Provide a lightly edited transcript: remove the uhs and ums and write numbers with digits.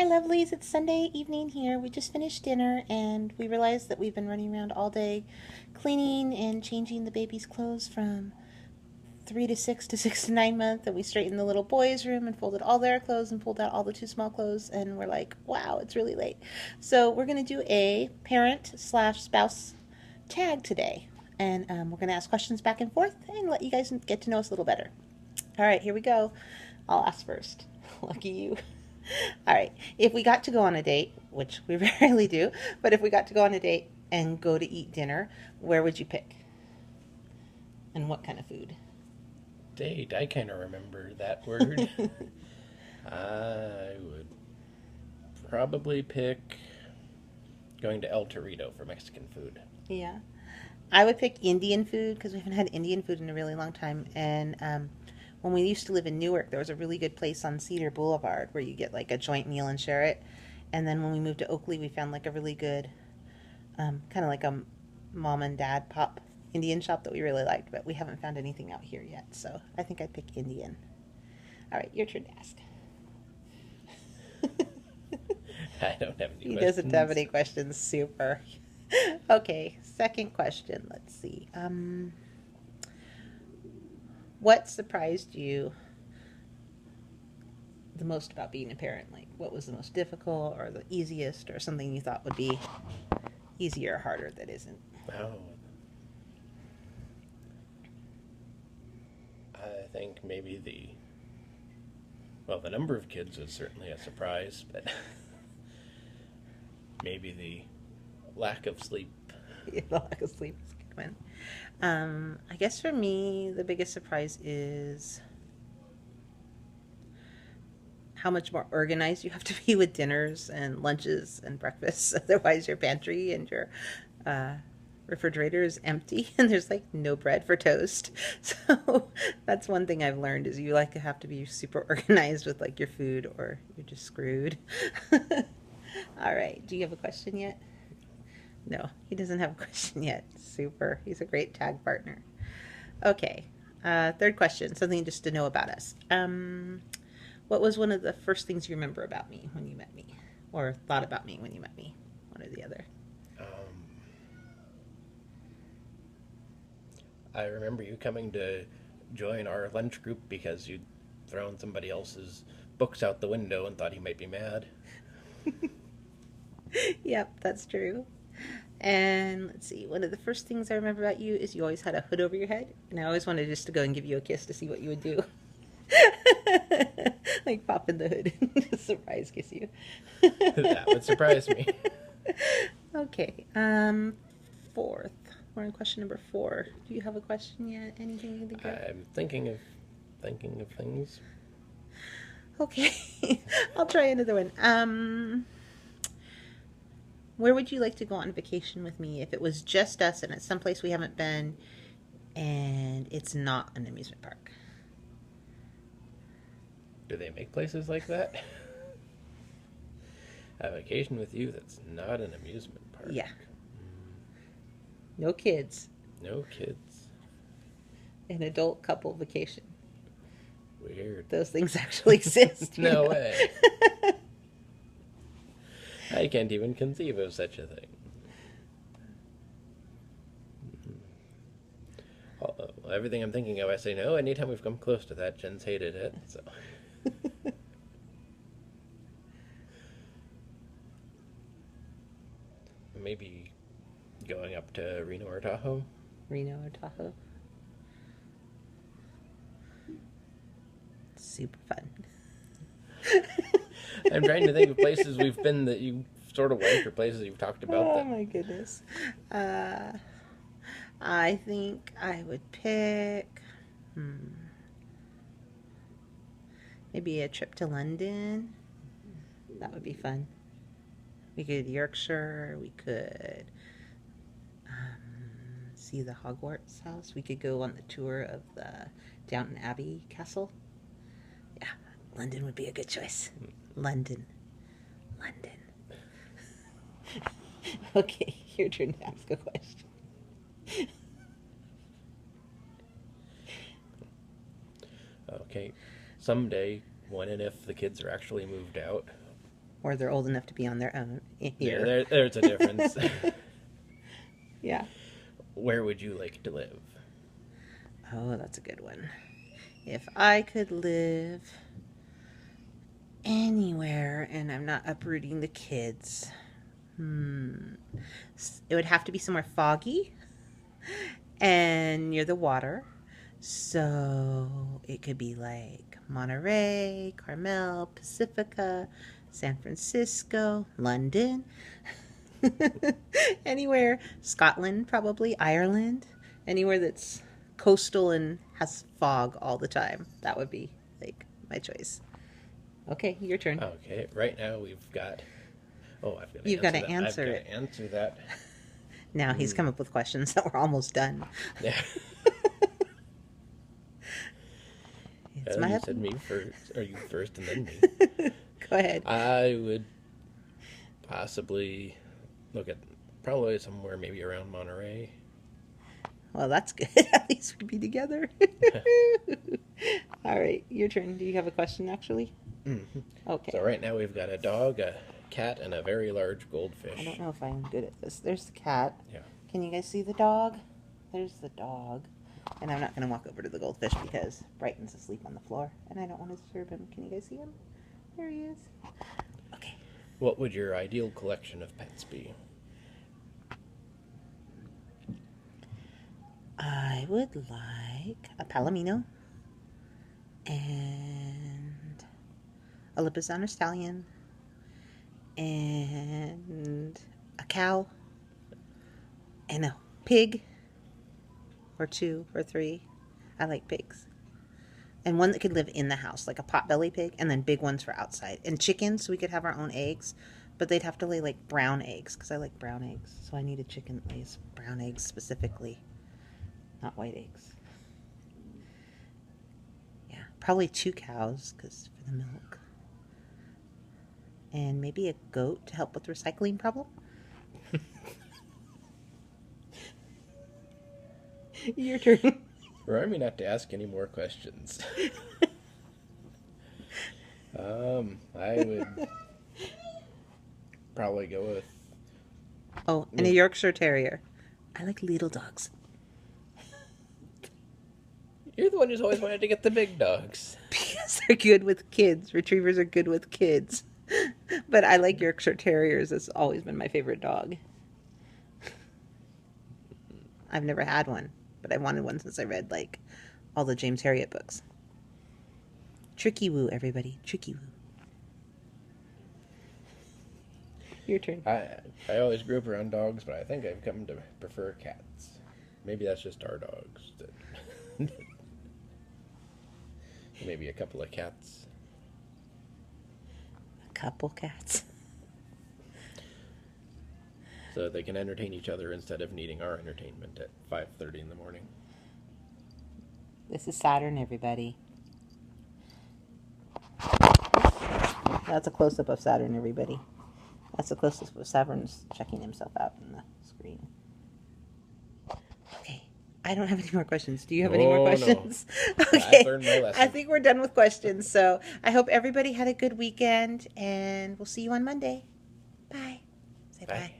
lovelies. It's Sunday evening here. We just finished dinner and we realized that we've been running around all day cleaning and changing the baby's clothes from 3 to 6 to 6 to 9 months. And we straightened the little boys' room and folded all their clothes and pulled out all the too small clothes. And we're like, wow, it's really late. So we're going to do a parent/spouse tag today. And we're going to ask questions back and forth and let you guys get to know us a little better. All right, here we go. I'll ask first. Lucky you. All right. If we got to go on a date, which we rarely do, but if we got to go on a date and go to eat dinner, where would you pick? And what kind of food? Date, I kind of remember that word. I would probably pick going to El Torito for Mexican food. Yeah. I would pick Indian food because we haven't had Indian food in a really long time. And when we used to live in Newark, there was a really good place on Cedar Boulevard where you get like a joint meal and share it. And then when we moved to Oakley, we found like a really good, kind of like a mom and dad pop Indian shop that we really liked, but we haven't found anything out here yet. So I think I'd pick Indian. All right, your turn to ask. I don't have any He questions. doesn't have any questions. Super. Okay, second question. Let's see. What surprised you the most about being a parent? Like, what was the most difficult or the easiest or something you thought would be easier or harder that isn't? Oh. I think maybe the number of kids was certainly a surprise, but maybe the lack of sleep. Yeah, the lack of sleep is a good one. I guess for me, the biggest surprise is how much more organized you have to be with dinners and lunches and breakfasts. Otherwise, your pantry and your refrigerator is empty and there's like no bread for toast. So that's one thing I've learned is you like to have to be super organized with like your food or you're just screwed. All right. Do you have a question yet? No, he doesn't have a question yet. Super. He's a great tag partner. Okay. Third question, something just to know about us. What was one of the first things you remember about me when you met me? Or thought about me when you met me? One or the other. I remember you coming to join our lunch group because you'd thrown somebody else's books out the window and thought he might be mad. Yep, that's true. And let's see, one of the first things I remember about you is you always had a hood over your head, and I always wanted just to go and give you a kiss to see what you would do. Like pop in the hood, surprise kiss you. That would surprise me. Okay, fourth. We're on question number 4. Do you have a question yet? Anything you can think of? I'm thinking of things. Okay, I'll try another one. Where would you like to go on vacation with me if it was just us and it's someplace we haven't been and it's not an amusement park? Do they make places like that? A vacation with you that's not an amusement park. Yeah. No kids. No kids. An adult couple vacation. Weird. Those things actually exist. No way. I can't even conceive of such a thing. Everything I'm thinking of, I say no. Anytime we've come close to that, Jen's hated it. So. Maybe going up to Reno or Tahoe. Reno or Tahoe. Super fun. I'm trying to think of places we've been that you sort of like or places you've talked about. Oh my goodness. I think I would pick maybe a trip to London. That would be fun. We could go to Yorkshire. We could see the Hogwarts house. We could go on the tour of the Downton Abbey castle. Yeah, London would be a good choice. London. Okay, your turn to ask a question. Okay, someday, when and if the kids are actually moved out, Or they're old enough to be on their own Yeah, here. there's a difference. Yeah. Where would you like to live? Oh, that's a good one. If I could live anywhere and I'm not uprooting the kids, it would have to be somewhere foggy and near the water. So it could be like Monterey, Carmel, Pacifica, San Francisco, London, anywhere, Scotland, probably, Ireland, anywhere that's coastal and has fog all the time. That would be like my choice. Okay, your turn. Okay, right now we've got. Oh, I've got to You've answer got to that. answer I've it. got to answer that. Now he's come up with questions that we're almost done. Yeah. It's You my said me first, or you first, and then me. Go ahead. I would possibly look at probably somewhere maybe around Monterey. Well, that's good. At least we'd be together. All right, your turn. Do you have a question, actually? Mm-hmm. Okay. So right now we've got a dog, a cat, and a very large goldfish. I don't know if I'm good at this. There's the cat. Yeah. Can you guys see the dog? There's the dog. And I'm not going to walk over to the goldfish because Brighton's asleep on the floor, and I don't want to disturb him. Can you guys see him? There he is. Okay. What would your ideal collection of pets be? I would like a palomino and a Lipizzan or stallion and a cow and a pig or 2 or 3. I like pigs. And one that could live in the house, like a potbelly pig, and then big ones for outside. And chickens, so we could have our own eggs, but they'd have to lay like brown eggs because I like brown eggs. So I need a chicken that lays brown eggs specifically. Not white eggs. Yeah, probably 2 cows because for the milk. And maybe a goat to help with the recycling problem. Your turn. Remind me not to ask any more questions. I would probably go with. Oh, and a Yorkshire Terrier. I like little dogs. You're the one who's always wanted to get the big dogs. Because they're good with kids. Retrievers are good with kids. But I like Yorkshire Terriers. It's always been my favorite dog. I've never had one, but I wanted one since I read, like, all the James Herriot books. Tricky Woo, everybody. Tricky Woo. Your turn. I always grew up around dogs, but I think I've come to prefer cats. Maybe that's just our dogs. Maybe a couple of cats. A couple cats. So they can entertain each other instead of needing our entertainment at 5:30 in the morning. This is Saturn, everybody. That's a close-up of Saturn, everybody. That's a close-up of Saturn's checking himself out in the screen. Okay. I don't have any more questions. Do you have any more questions? No. Okay. I've learned my lesson. I think we're done with questions. So I hope everybody had a good weekend, and we'll see you on Monday. Bye. Say bye. Bye.